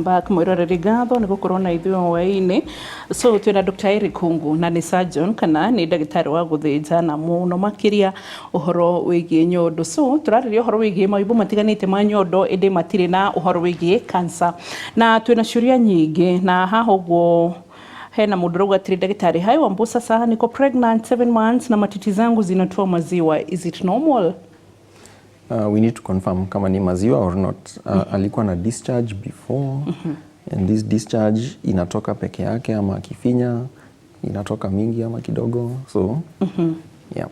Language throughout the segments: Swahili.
welcome back mwiroreri gatho ni gukorwo na ithuĩ hwaĩ-inĩ. So twina Dr. Eric Kungu na ni surgeon kana ni ndagĩtarĩ wa gũthĩnja na mũno makĩria ũhoro wĩgiĩ nyondo. So turarĩria ũhoro wĩgiĩ maũndũ matiganĩte ma nyondo ĩndĩ matirĩ na ũhoro wĩgiĩ cancer, na twina ciũria nyingĩ na haha ũguo hena mũndũ rauga atĩrĩ ndagĩtarĩ, hi Wambu, sasa niko pregnant 7 months na matiti zangu zinatoa maziwa, is it normal? We need to confirm kama ni maziwa or not. Alikuwa na discharge before and this discharge inatoka peke yake ama akifinya inatoka mingi ama kidogo, so yeah.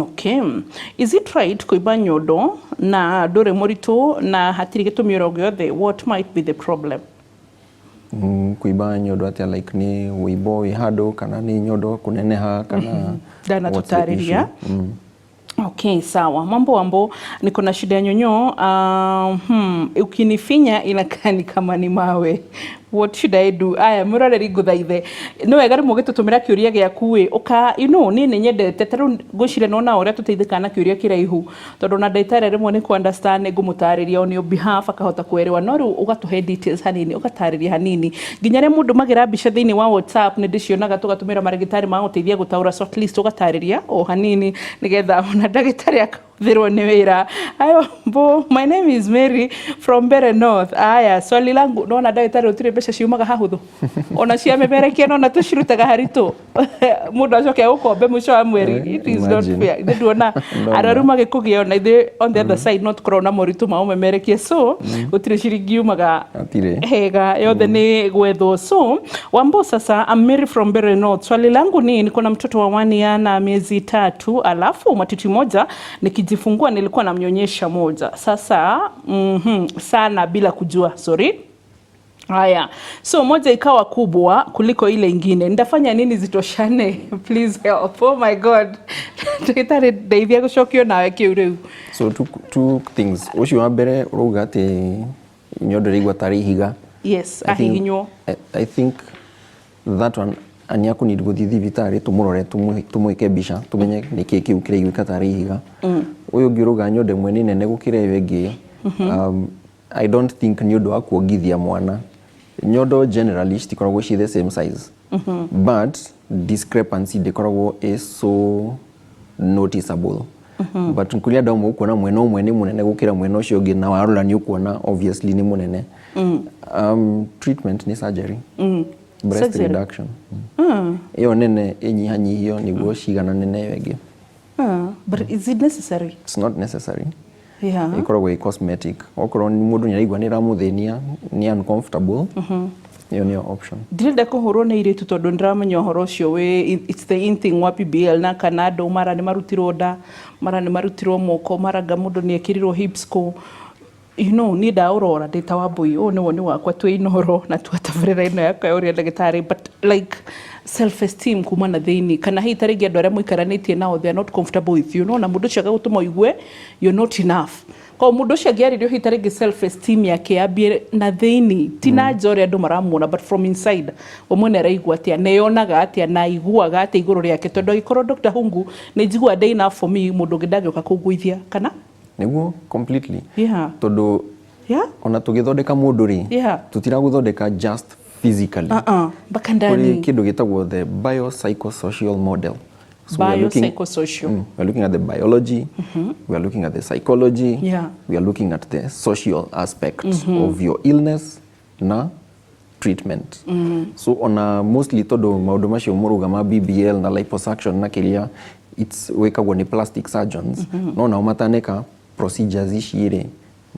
Okay. Is it right kuiba nyondo na ndũrĩ mũritũ na hatirĩ gĩtũmi o gĩothe? What might be the problem? Kuiba nyondo atia like ni wĩimbo wĩ handũ kana ni nyondo kuneneha kana Dana tutarĩria. Okay, sawa. Wambo niko na shida ya nyonyo. Ukinifinya inakaa ni kama ni mawe. What should I do? Aya muroreri nguthaithe. No wega rĩmwe gĩtũtũmĩra kĩũria gĩaku ũka ni nyendete tarũ ngũcire no na ũrĩa tũteithĩka na kĩũria kĩraihu tondũ na ndagĩtarĩ rĩmwe ni understand ngũmũtarĩria on your behalf akahota kwĩrĩwa no rĩu ũgatũhe details hanini ũgatarĩria hanini nginya rĩmwe mũndũ magira mbica thĩinĩ wa WhatsApp nĩ ndĩcionaga tũgatũmĩra marĩgĩtarĩ ma gũteithia gũtaũra so at least ũgatarĩria o hanini nĩgetha ona ndagĩtarĩ thirwo ni wira. Ayo Wambu, my name is Mary from Bere North. Aya swali langu no na ndagĩtarĩ ũtirĩ mbeca ciumaga hahũthũ ona cia memerekia no na tũcirutaga haritũ mũndũ acoke gũkombe mũico wa mweri. It is not fair. Nĩnduona arwaru magĩkũgĩa ona ithuĩ on the other side not korwo na moritũ ma ũmemerekia, so gũtirĩ ciringi yumaga hega yothe ni gwethwo. So Wambu, sasa I'm Mary from Bere North. Swali langu ni niko na mtoto wa 1 year na miezi 3 alafu matiti moja nikijifungua nilikuwa namnyonyesha moja sasa sana bila kujua, sorry. Haya, so moja ikawa kubwa kuliko ile ingine, ndafanya nini zitoshane? Please help. Oh my god. Ndagĩtarĩ ndeithia gũcokio nawe kĩu rĩu. So two things. Ũcio wa mbere ũrauga atĩ nyondo ĩigua tarĩ ihiga. Yes, ahihinywo. I think that one ani aku need gũthiĩ thibitarĩ tũmũrore tũmwĩke mbica tũmenye nĩkĩĩ kĩu kĩraiguĩka tarĩ ihiga. Ũyũ ũngĩ ũrauga nyondo ĩmwe nĩ nene gũkĩra ĩyo ĩngĩ. I don't think nyondo wa kuongithia mwana. Nyondo generally citikoragwo ci the same size. But discrepancy ndĩkoragwo is so noticeable. But nkuria ndauma ũkuona mwena ũmwe nĩ mũnene gũkĩra mwena ũcio ũngĩ na warora nĩ ũkuona obviously nĩ mũnene. Treatment ni surgery. Breast reduction. Iyo nene inyihanyihio niguo cigana nene yo ĩngĩ. But is it necessary? It's not necessary. Yeah. Ikoragwo cosmetic. Okorwo mũndũ nĩ araigua nĩ ramũthĩnia ni uncomfortable. Iyo nĩ option. Ndirenda kũhũrwo nĩ irĩtu tondũ ndiramenya ũhoro ũcio it's the in thing wa PBL na kana andũ mara nĩ marutirwo nda, mara nĩ marutirwo moko, maraga mũndũ nĩ ekĩrirwo hips ko. You know, ni ndaurora ndĩta Wambui ũũ nĩ wakwa twĩ inoro na twatabarĩra ino yakwa ũrĩa ndagĩtarĩ, but like self esteem kuma na thĩinĩ kana hihi tarĩngĩ andũ arĩa mũikaranĩtie nao they are not comfortable with you, no na mũndũ ũcio agagũtũma ũigue you're not enough. Kwa mũndũ ũcio angĩarĩrio hihi tarĩngĩ self esteem yake yambie na thĩinĩ ti na nja ũrĩa andũ maramuona, but from inside we mwene araigua atĩa na yonaga atĩa na aiguaga atĩa igũrũ rĩake, tondũ angĩkorwo Dr. Hungu nĩ njiguaga day enough for me mũndũ ũngĩ ndangĩũka kũngũithia kana niguo completely. Yeah. Tondu ona tugithondeka mundu ri tutiragũthondeka just physically. Baka ndani kindu gitagwo the biopsychosocial model. So biopsychosocial. We are looking at the biology, we are looking at the psychology, we are looking at the social aspect of your illness na treatment. So ona mostly todo maundu macio muruga ma BBL na liposuction na kiria it's wekagwo ni plastic surgeons. No na umataneka procedures icire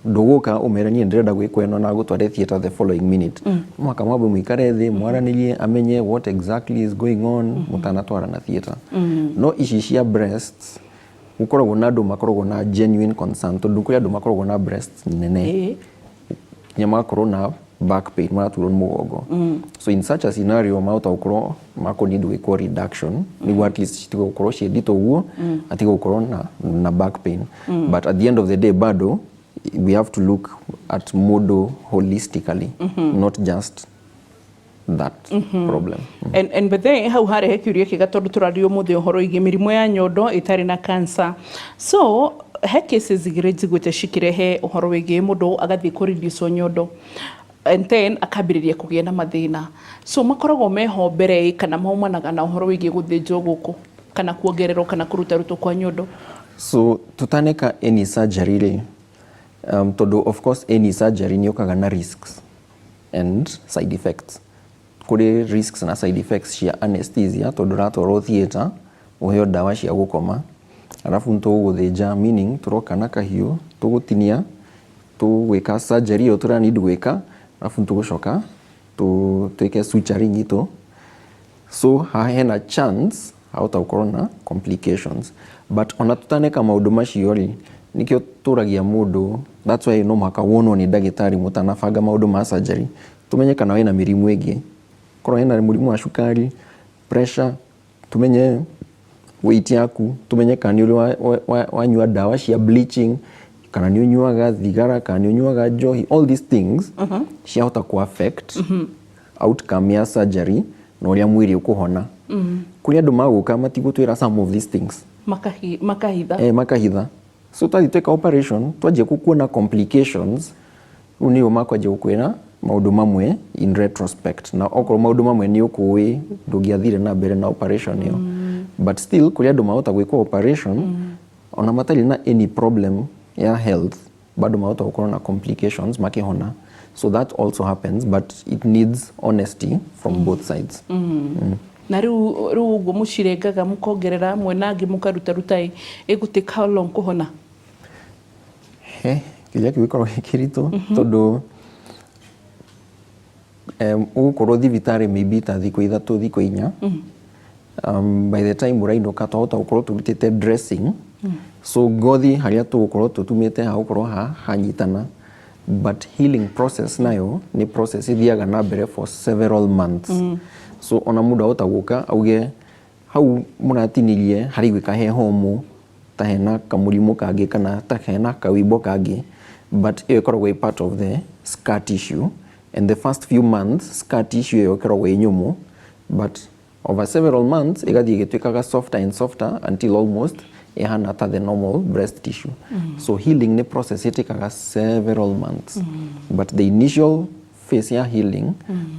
nduguka umeranie ndirenda gwikwo eno na gutware theater the following minute. Mwaka mwambe muikare thi mwaranirie amenye what exactly is going on mutanatwara na theater. No ici cia breasts ukoragwo na andu makoragwo na genuine concern tondu kuri andu makoragwo na breasts nene nyama korwo na back pain maraturwo nĩ mũgongo. So in such a scenario mauta ukorwo mako need gwikwo reduction niguo at least citiga ukorwo ci ndito guo atiga ukorwo na back pain. But at the end of the day bado we have to look at modo holistically, not just that problem. And but then hau harehe kiuria kiga tondu turario muthe uhoro igi mĩrimũ ya nyondo itari na cancer. So he cases igire njiguĩte cikirehe uhoro wĩgiĩ mũndũ agathie kũ reduce nyondo. and then akambĩrĩria kũgĩa na mathĩna. So makoragwo meho mbere kana maumanaga na ũhoro wĩgiĩ gũthĩnjwo gũkũ kana kuongererwo kana kũrutarutwo kwa nyondo? So tutaneka any surgery tondu of course any surgery nĩ ũkaga na risks and side effects. Kuri risks na side effects cia anesthesia tondu ratwarwo theater ũheo ndawa cia gũkoma arafu tũgũthĩnja, meaning tũroka na kahiũ tũgũtinia tũgwĩka surgery ĩyo tũra need gwĩka arafu tũgũcoka twĩke suturing itũ. So hena chance haũtagũkorwo na complications, but ona tũtaneka maũndũ macio rĩ nikĩo tũragia mũndũ. That's why no mũhaka wonwo nĩ ndagĩtarĩ mũtanabanga maũndũ ma surgery, tũmenye kana wĩna mĩrimũ ĩngĩ, korwo wĩna mũrimũ wa cukari, pressure, tumenye weight yaku, tumenye kana nĩ wanyua ndawa cia bleaching, kana nĩ unyuaga thigara, kana nĩ unyuaga njohi. All these things ciahota ku affect outcome ya surgery na ũrĩa mwĩrĩ ũkũhona. Kũrĩ andũ magũka matigũtwĩra some of these things, makahitha. So twathiĩ operation twanjia kuona complications, rĩu nĩo makwanjia gũkwĩra maũndũ mamwe in retrospect, na okorwo maũndũ mamwe nĩ ũkũĩ ndũngĩathire na mbere na operation ĩyo. But still kũrĩ andũ mahota gwĩkwo operation ona matarĩ na any problem ya health, bado mahota gũkorwo na complications makĩhona. So that also happens, but it needs honesty from both sides. Na rĩu ũguo mũcirengaga mũkongerera mwena angĩ mũkaruta ĩgũtĩka how long kũhona? Kĩrĩa gĩkoragwo kĩritũ tondũ ũgũkorwo thibitarĩ maybe ta thikũ 3 thikũ 4. By the time ũrainũka twahota gũkorwo tũrutĩte dressing, so ngothi harĩa tũgũkorwo tũtumĩte hagũkorwo hanyitana, but healing process nayo nĩ process ithiaga na mbere for several months. So ona mũndũ ahota gũka auge hau mũratinirie harĩ gwĩkahe homũ ta hena kamũrimũ kangĩ kana ta hena kawĩimbo kangĩ, but ĩyo ĩkoragwo part of the scar tissue, and the first few months scar tissue ĩyo ĩkoragwo ĩ nyũmũ, but over several months ĩgathiĩ ĩgĩtuĩkaga softer and softer until almost ihana ta the normal breast tissue. So healing nĩ process ĩtĩkaga several months, but the initial phase ya healing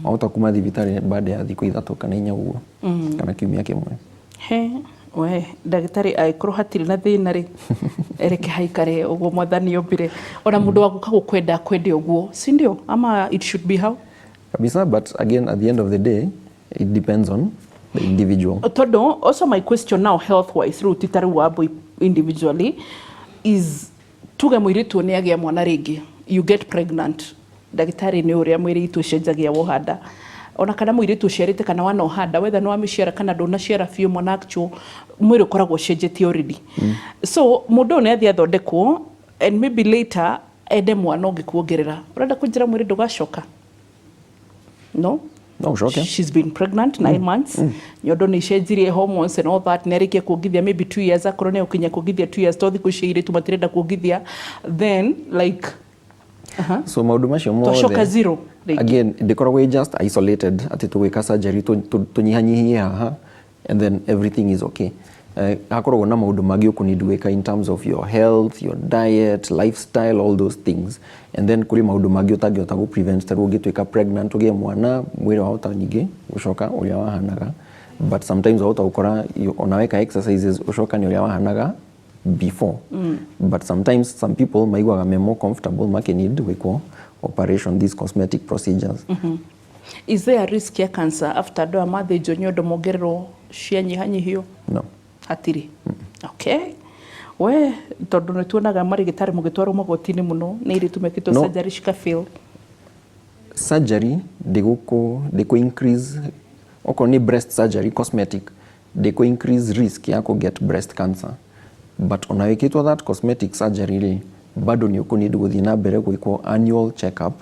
auta kuma thibitarĩ baada ya thikũ 3 kana 4 ũguo kana kiumia kĩmwe. We ndagĩtarĩ agĩkorwo hatirĩ na thĩna rĩ ereke haikare ũguo mwathani ombire, ona mũndũ waguka gũkwenda kwende ũguo, si ndio? Ama it should be how? Kabisa, but again at the end of the day it depends on the individual. Todo, also my question now health wise rĩu titari wabo individually is tuge mũirĩtu nĩ agĩa mwana rĩngĩ, you get pregnant, ndagĩtarĩ nĩ ũrĩa mũirĩtu ũcenjagia wohanda, ona kana mũirĩtu ũciarĩte kana wana ũhanda, whether nĩ wamĩciara kana ndũnaciara biũ, mwana actual mwĩrĩ ũkoragwo ũcenjetie already. So mũndũ nĩ athiĩ athondekwo and maybe later ende mwana ũngĩ kuongerera, ũrenda kũnjĩra mwĩrĩ ndũgacoka? No? No, okay. She's been pregnant 9 months. Nyondo nĩ cenjirie hormones and all that, nĩ arĩkia kuongithia maybe 2 years, akorwo nĩ ũkinya kuongithia 2 years, to thikũ cia airĩtu matirenda kuongithia, then like so maũndũ macio mothe twacoka zero again ndĩkoragwo just isolated atĩ tũgwĩka surgery tũnyihanyihie haha and then everything is okay. Hakoragwo na maũndũ mangĩ ũkũnidi gwĩka in terms of your health, your diet, lifestyle, all those things, and then kũrĩ maũndũ mangĩ ũtangĩhota gũ prevent, tarĩu ũngĩtuĩka pregnant ũgĩe mwana mwĩrĩ wahota ningĩ gũcoka ũrĩa wahanaga, but sometimes wahota gũkora ona weka exercises ũcoka nĩ ũrĩa wahanaga before. But sometimes some people maiguaga me more comfortable makinid gwĩkwo operation, these cosmetic procedures. Is there a risk ya cancer after andũ mathĩnjwo nyondo mongererwo cianyihanyihio? No. Hatiri. Okay. We tondũ nĩ tuonaga marĩgĩtarĩ mũgĩtwarwo magoti-inĩ mũno nĩ irĩtu mekĩtwo surgery cika fail. Surgery ndĩkũ increase, okorwo nĩ breast surgery cosmetic ndĩkũ increase risk ya get breast cancer, but ona wĩkĩtwo that cosmetic surgery rĩ bado nĩ ũkũnidi gũthiĩ na mbere gwĩkwo annual check-up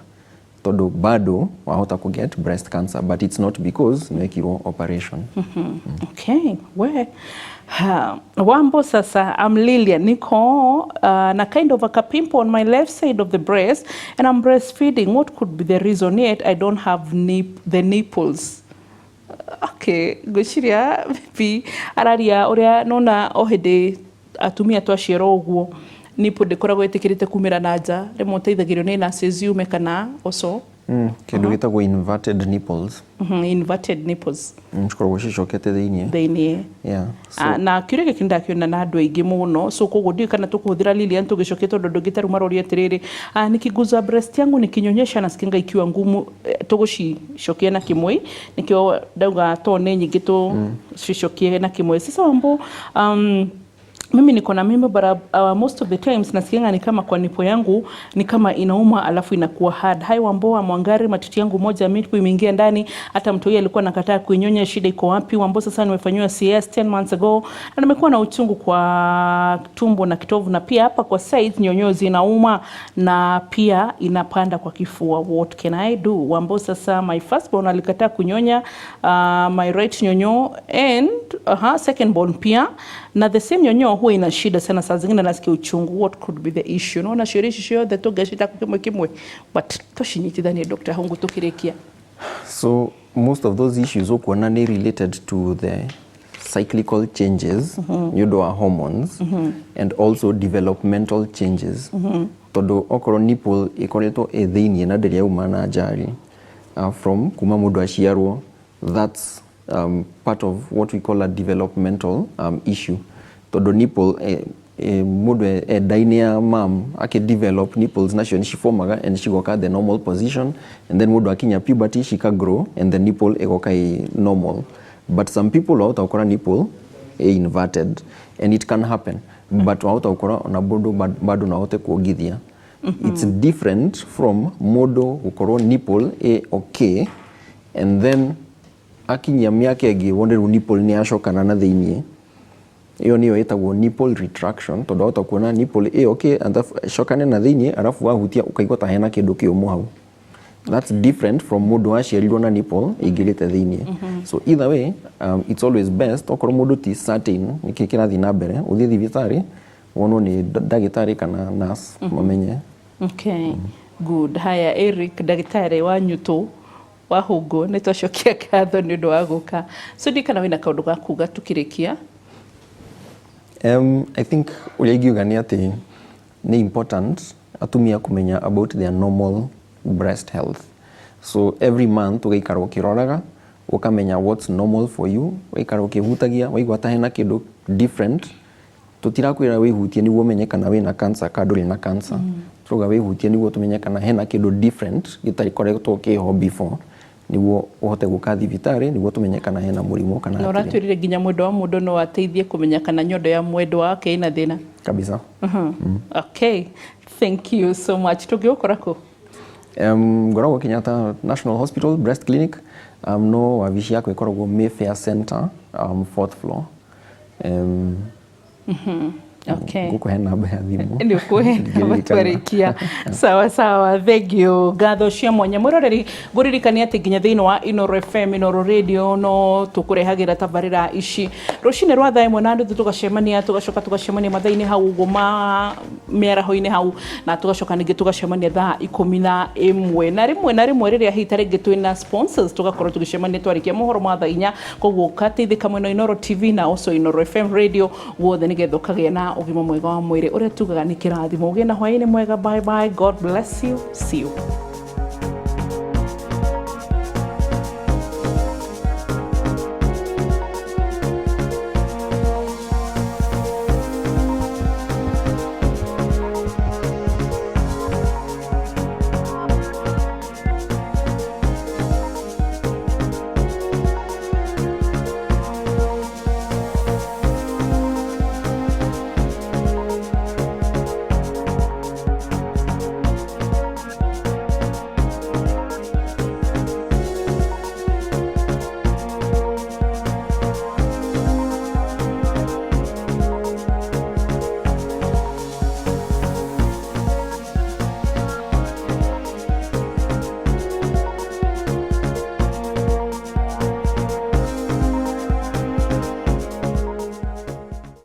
tondũ bado wahota get breast cancer, but it's not because nĩ wekirwo operation. Okay, we Wambo sasa, I'm Lilian Nico, na kind of a pimple on my left side of the breast, and I'm breastfeeding. What could be the reason? Yet I don't have the nipples. Okay, gwĩciria maybe araria ũrĩa nona o hĩndĩ atumia twaciara ũguo nipple ndĩkoragwo ĩtĩkĩrĩte kumĩra na nja, rĩmwe ũteithagĩrio nĩ nurses yume kana also Kĩndũ gĩtagwo inverted nipples. Inverted nipples. Cikoragwo cicokete thĩinĩ. Yeah. Na kĩũria gĩkĩ ndakĩona na andũ aingĩ mũno, so koguo ndiũĩ kana tũkũhũthĩra Lilian tũgĩcokia tondũ andũ gĩtarũ maroria atĩrĩrĩ, nikiguza breast yangu nikinyonyesha nasikianga ikiwa ngumu, tũgũcicokia na kĩmwe, nikĩo ndauga to nĩ nyingĩ tũcicokie na kĩmwe. Sasa Wambo, mimi niko na mimba but most of the times nasikianga ni kama kwa nipo yangu ni kama inauma alafu inakuwa hard. Hai Wambo wa Mwangari, matiti yangu moja mipo imeingia ndani, hata mtu yeye alikuwa nakataa kuinyonya, shida iko wapi? Wambo, sasa nimefanywa CS 10 months ago na nimekuwa na uchungu kwa tumbo na kitovu na pia hapa kwa sides nyonyozi inauma na pia inapanda kwa kifua. What can I do? Wambo, sasa my first born alikataa kunyonya, my right nyonyo and second born pia, na the same nyonyo huwa ina shida sana, saa zingine nasikia uchungu. What could be the issue? Naona shirishi yothe tugashita kimwe but toshinyitithanie Dr. Hungu tukirekia. So most of those issues okuona ni related to the cyclical changes, nyondo wa hormones, and also developmental changes. Todo okorwo nipple ikoretwo thĩinĩ na ndĩrĩ yauma na njari from kuma mũndũ aciarwo, that's part of what we call a developmental issue. Todo nipple mũndũ ndainĩ ya mam develop nipples nacio ni ciformaga and cigoka the normal position, and then mũndũ akinya puberty shika grow and the nipple igoka normal. But some people wauta ukora nipple inverted and it can happen, but wauta ukora na bado na wote kuogithia. It's different from mũndũ ukorwo nipple okay and then akinya miaka ĩngĩ wone nipple ni yacokana na thĩinĩ. Iyo niyo ĩtagwo nipple retraction, tondũ wauta kuona nipple okay and shokane na thĩinĩ arafu wahutia ukaigua ta hena kĩndũ kĩũmũ hau. That's different from mũndũ waciarirwo na nipple ĩingĩrĩte thĩinĩ. So either way, it's always best okorwo mũndũ ti certain nĩkĩ kĩrathiĩ na mbere, ũthiĩ thibitarĩ wonwo nĩ ndagĩtarĩ kana nurse mamenye. Okay, good. Haya Eric, ndagĩtarĩ wa nyuto wa Hungu nĩ twacokia ngatho nĩ ũndũ wa gũka. So ndikana wĩna kaũndũ ga kuga tukĩrĩkia? I think ũrĩa ingiuga nĩ atĩ nĩ important atumia kumenya about their normal breast health. So every month ugaikara ukiroraga ukamenya what's normal for you, ugaikara ukihutagia waigua ta hena kindu different, tutirakwira wihutie niguo umenye kana wina cancer ka nduri na cancer. Tuga wihutie niguo tumenye kana hena kindu different gitarikoretwo kiho before, niguo uhote guka thibitari niguo tumenye kana hena murimu kana na uratwirire nginya mwendo wa mundu no ateithie kumenya kana nyondo ya mwendo wake ina thina kabisa. Okay, thank you so much. Tugiukorako ngoragwo Kenyatta National Hospital Breast Clinic, no wabici yako ikoragwo Mayfair Center, 4th floor. Okay. Guko hena namba ya thimu. Ndio kwarikia. Sawa sawa, thank you. Ngatho cia mwanya muroreri nguririkania ati nginya thiini wa Inooro FM, Inooro Radio no tukurehagira tabarira ici rucine rwa thaa imwe na ndu tugacemania tugacoka tugacemania mathaini hau goma mĩaraho-inĩ hau na tugacoka ningi tugacemania thaa 11 na rimwe riria hitare ngi twina sponsors tugakorwo tugicemania twarikia mohoro ma thaa 4 koguo kateithika mwena Inooro TV na also Inooro FM Radio wothe nigetha ukagĩa na ugima mwega wa mwĩrĩ uria tugaga ni kirathimo. Ugĩe na hwaĩ-inĩ mwega. Bye bye, God bless you, see you.